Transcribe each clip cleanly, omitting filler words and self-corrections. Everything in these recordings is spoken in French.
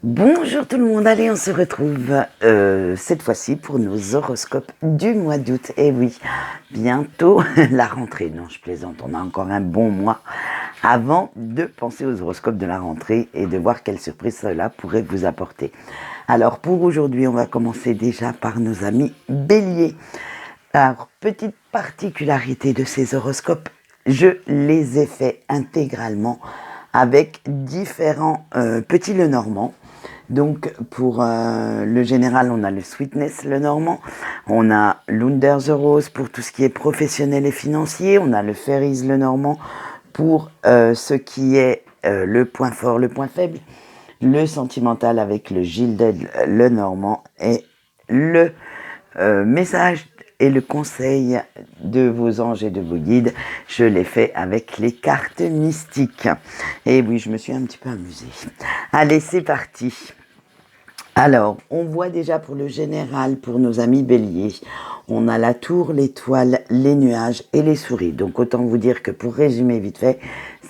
Bonjour tout le monde, allez on se retrouve cette fois-ci pour nos horoscopes du mois d'août. Et oui, bientôt la rentrée, non je plaisante, on a encore un bon mois avant de penser aux horoscopes de la rentrée et de voir quelle surprise cela pourrait vous apporter. Alors pour aujourd'hui, on va commencer déjà par nos amis Bélier. Alors, petite particularité de ces horoscopes, je les ai faits intégralement avec différents petits Lenormand. Donc pour le général, on a le Sweetness Lenormand, on a l'Under the Rose pour tout ce qui est professionnel et financier, on a le Fairies Lenormand pour ce qui est le point fort, le point faible, le sentimental avec le Gilded Lenormand et le message et le conseil de vos anges et de vos guides, je l'ai fait avec les cartes mystiques. Et oui, je me suis un petit peu amusée. Allez, c'est parti. Alors, on voit déjà pour le général, pour nos amis béliers, on a la tour, l'étoile, les nuages et les souris. Donc autant vous dire que pour résumer vite fait,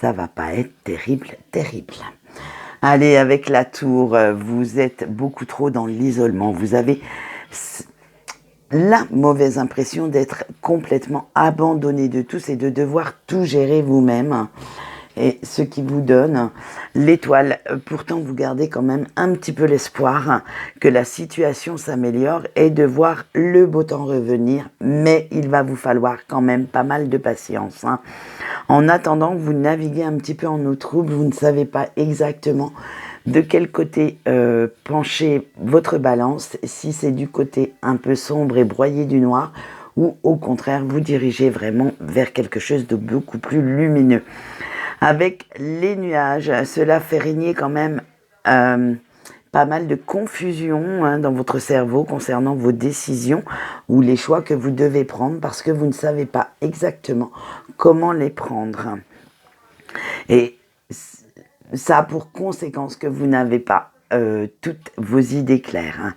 ça va pas être terrible, terrible. Allez, avec la tour, vous êtes beaucoup trop dans l'isolement. Vous avez la mauvaise impression d'être complètement abandonné de tous et de devoir tout gérer vous-même. Et ce qui vous donne l'étoile. Pourtant, vous gardez quand même un petit peu l'espoir que la situation s'améliore et de voir le beau temps revenir. Mais il va vous falloir quand même pas mal de patience. En attendant, vous naviguez un petit peu en eau trouble. Vous ne savez pas exactement de quel côté pencher votre balance, si c'est du côté un peu sombre et broyé du noir, ou au contraire, vous dirigez vraiment vers quelque chose de beaucoup plus lumineux. Avec les nuages, cela fait régner quand même pas mal de confusion dans votre cerveau concernant vos décisions ou les choix que vous devez prendre parce que vous ne savez pas exactement comment les prendre. Et ça a pour conséquence que vous n'avez pas toutes vos idées claires.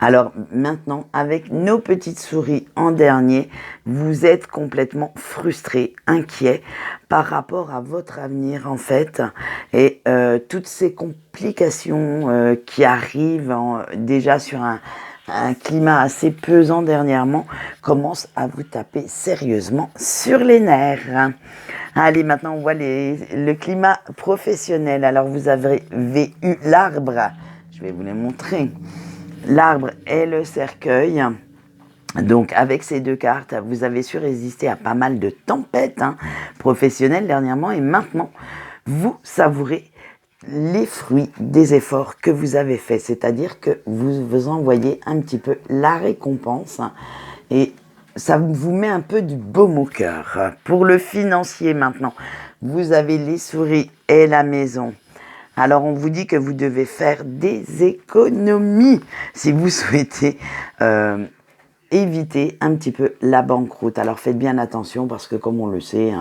Alors maintenant, avec nos petites souris en dernier, vous êtes complètement frustré, inquiet par rapport à votre avenir en fait. Et toutes ces complications qui arrivent déjà sur un climat assez pesant dernièrement commencent à vous taper sérieusement sur les nerfs. Allez, maintenant on voit le climat professionnel. Alors vous avez eu l'arbre, je vais vous les montrer. L'arbre et le cercueil. Donc avec ces deux cartes, vous avez su résister à pas mal de tempêtes professionnelles dernièrement et maintenant, vous savourez les fruits des efforts que vous avez faits. C'est-à-dire que vous vous envoyez un petit peu la récompense et ça vous met un peu du baume au cœur. Pour le financier maintenant, vous avez les souris et la maison. Alors on vous dit que vous devez faire des économies si vous souhaitez éviter un petit peu la banqueroute. Alors faites bien attention parce que comme on le sait,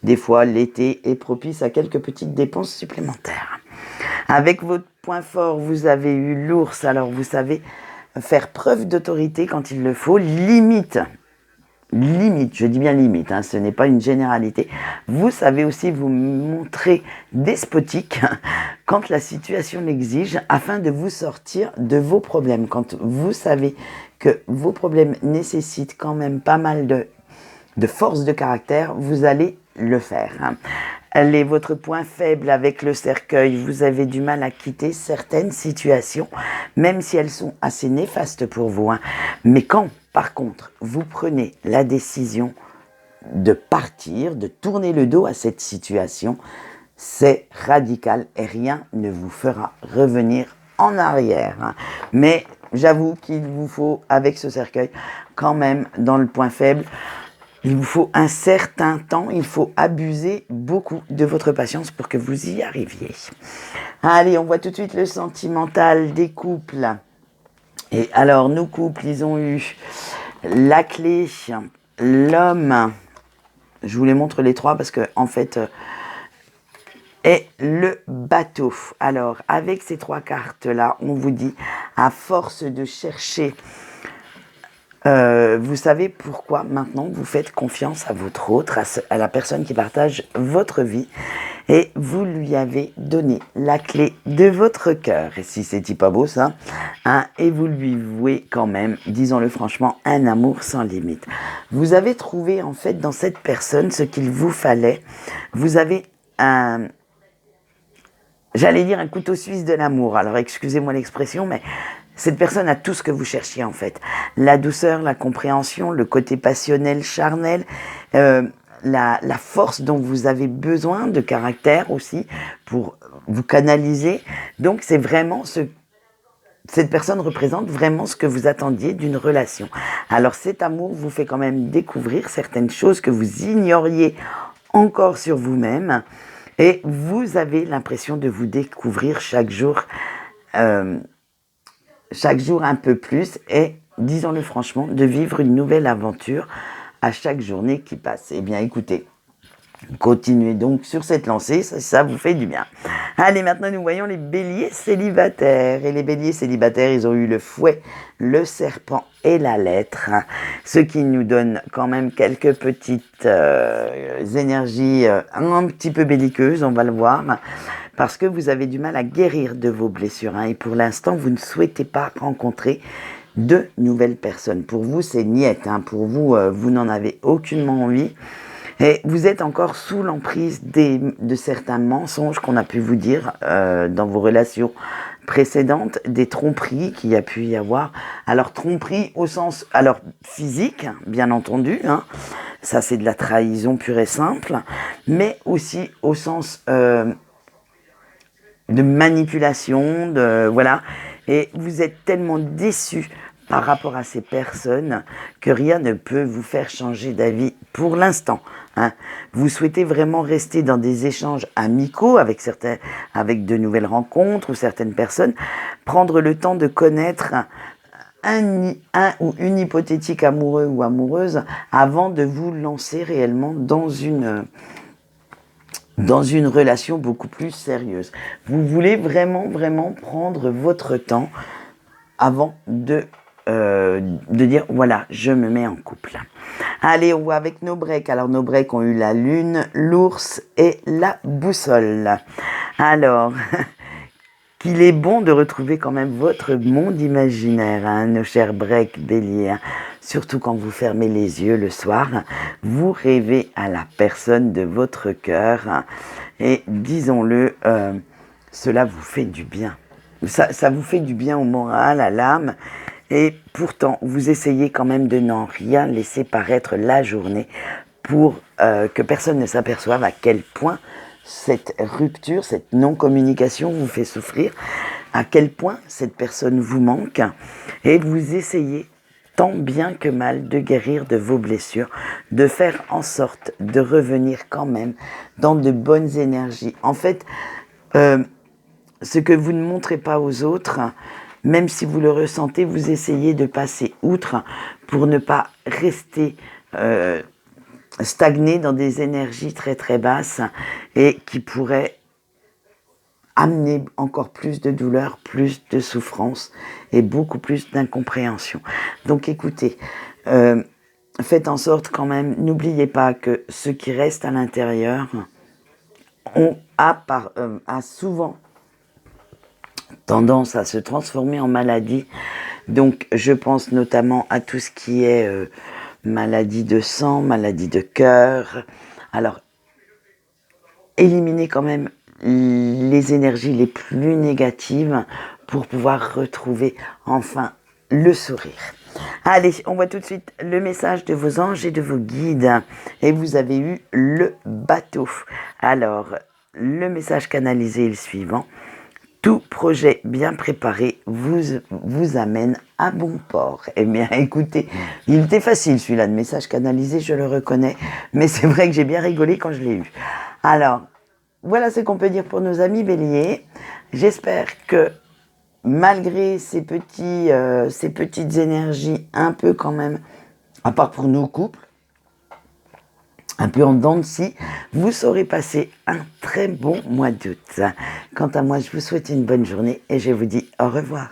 des fois l'été est propice à quelques petites dépenses supplémentaires. Avec votre point fort, vous avez eu l'ours. Alors vous savez faire preuve d'autorité quand il le faut, limite, je dis bien limite, ce n'est pas une généralité. Vous savez aussi vous montrer despotique quand la situation l'exige afin de vous sortir de vos problèmes. Quand vous savez que vos problèmes nécessitent quand même pas mal de force de caractère, vous allez le faire. Allez, votre point faible avec le cercueil, vous avez du mal à quitter certaines situations, même si elles sont assez néfastes pour vous. Mais quand, par contre, vous prenez la décision de partir, de tourner le dos à cette situation, c'est radical et rien ne vous fera revenir en arrière. Mais j'avoue qu'il vous faut, avec ce cercueil, quand même, dans le point faible, il vous faut un certain temps, il faut abuser beaucoup de votre patience pour que vous y arriviez. Allez, on voit tout de suite le sentimental des couples. Et alors, nos couples, ils ont eu la clé, l'homme, je vous les montre les trois parce que, en fait, et le bateau. Alors, avec ces trois cartes-là, on vous dit, à force de chercher, vous savez pourquoi maintenant vous faites confiance à votre autre, à la personne qui partage votre vie. et vous lui avez donné la clé de votre cœur. Et si c'est pas beau ça, hein, et vous lui vouez quand même, disons-le franchement, un amour sans limite. Vous avez trouvé en fait dans cette personne ce qu'il vous fallait. Vous avez j'allais dire un couteau suisse de l'amour. Alors excusez-moi l'expression, mais cette personne a tout ce que vous cherchiez en fait. La douceur, la compréhension, le côté passionnel, charnel, la force dont vous avez besoin, de caractère aussi, pour vous canaliser. Donc c'est vraiment cette personne représente vraiment ce que vous attendiez d'une relation. Alors cet amour vous fait quand même découvrir certaines choses que vous ignoriez encore sur vous-même. Et vous avez l'impression de vous découvrir chaque jour un peu plus et, disons-le franchement, de vivre une nouvelle aventure à chaque journée qui passe. Eh bien, écoutez, continuez donc sur cette lancée, ça vous fait du bien. Allez, maintenant nous voyons les béliers célibataires. Et les béliers célibataires, ils ont eu le fouet, le serpent et la lettre. Ce qui nous donne quand même quelques petites énergies un petit peu belliqueuses, on va le voir. Parce que vous avez du mal à guérir de vos blessures. Et pour l'instant, vous ne souhaitez pas rencontrer de nouvelles personnes. Pour vous, c'est niette. Pour vous, vous n'en avez aucunement envie. Et vous êtes encore sous l'emprise de certains mensonges qu'on a pu vous dire dans vos relations précédentes, des tromperies qu'il y a pu y avoir. Alors tromperie au sens physique, bien entendu, ça c'est de la trahison pure et simple, mais aussi au sens de manipulation, voilà. Et vous êtes tellement déçus par rapport à ces personnes que rien ne peut vous faire changer d'avis pour l'instant. Vous souhaitez vraiment rester dans des échanges amicaux avec de nouvelles rencontres ou certaines personnes, prendre le temps de connaître un ou une hypothétique amoureux ou amoureuse avant de vous lancer réellement dans une relation beaucoup plus sérieuse. Vous voulez vraiment prendre votre temps avant de dire voilà, je me mets en couple. Allez, on voit avec nos breaks. Alors nos breaks ont eu la lune, l'ours et la boussole. Alors qu'il est bon de retrouver quand même votre monde imaginaire, nos chers breaks béliers. Surtout quand vous fermez les yeux le soir, vous rêvez à la personne de votre cœur et disons-le, cela vous fait du bien. Ça vous fait du bien au moral, à l'âme. Et pourtant, vous essayez quand même de n'en rien laisser paraître la journée pour que personne ne s'aperçoive à quel point cette rupture, cette non-communication vous fait souffrir, à quel point cette personne vous manque. Et vous essayez tant bien que mal de guérir de vos blessures, de faire en sorte de revenir quand même dans de bonnes énergies. En fait, ce que vous ne montrez pas aux autres, même si vous le ressentez, vous essayez de passer outre pour ne pas rester stagné dans des énergies très très basses et qui pourraient amener encore plus de douleur, plus de souffrance et beaucoup plus d'incompréhension. Donc écoutez, faites en sorte quand même, n'oubliez pas que ce qui reste à l'intérieur a souvent tendance à se transformer en maladie. Donc je pense notamment à tout ce qui est maladie de sang, maladie de cœur. Alors éliminez quand même les énergies les plus négatives pour pouvoir retrouver enfin le sourire. Allez, on voit tout de suite le message de vos anges et de vos guides. Et vous avez eu le bateau. Alors, le message canalisé est le suivant. Tout projet bien préparé vous amène à bon port. Eh bien, écoutez, il était facile celui-là de message canalisé, je le reconnais, mais c'est vrai que j'ai bien rigolé quand je l'ai eu. Alors, voilà ce qu'on peut dire pour nos amis béliers. J'espère que malgré ces petites énergies un peu quand même, à part pour nos couples, un peu en dents de scie, vous saurez passer un très bon mois d'août. Quant à moi, je vous souhaite une bonne journée et je vous dis au revoir.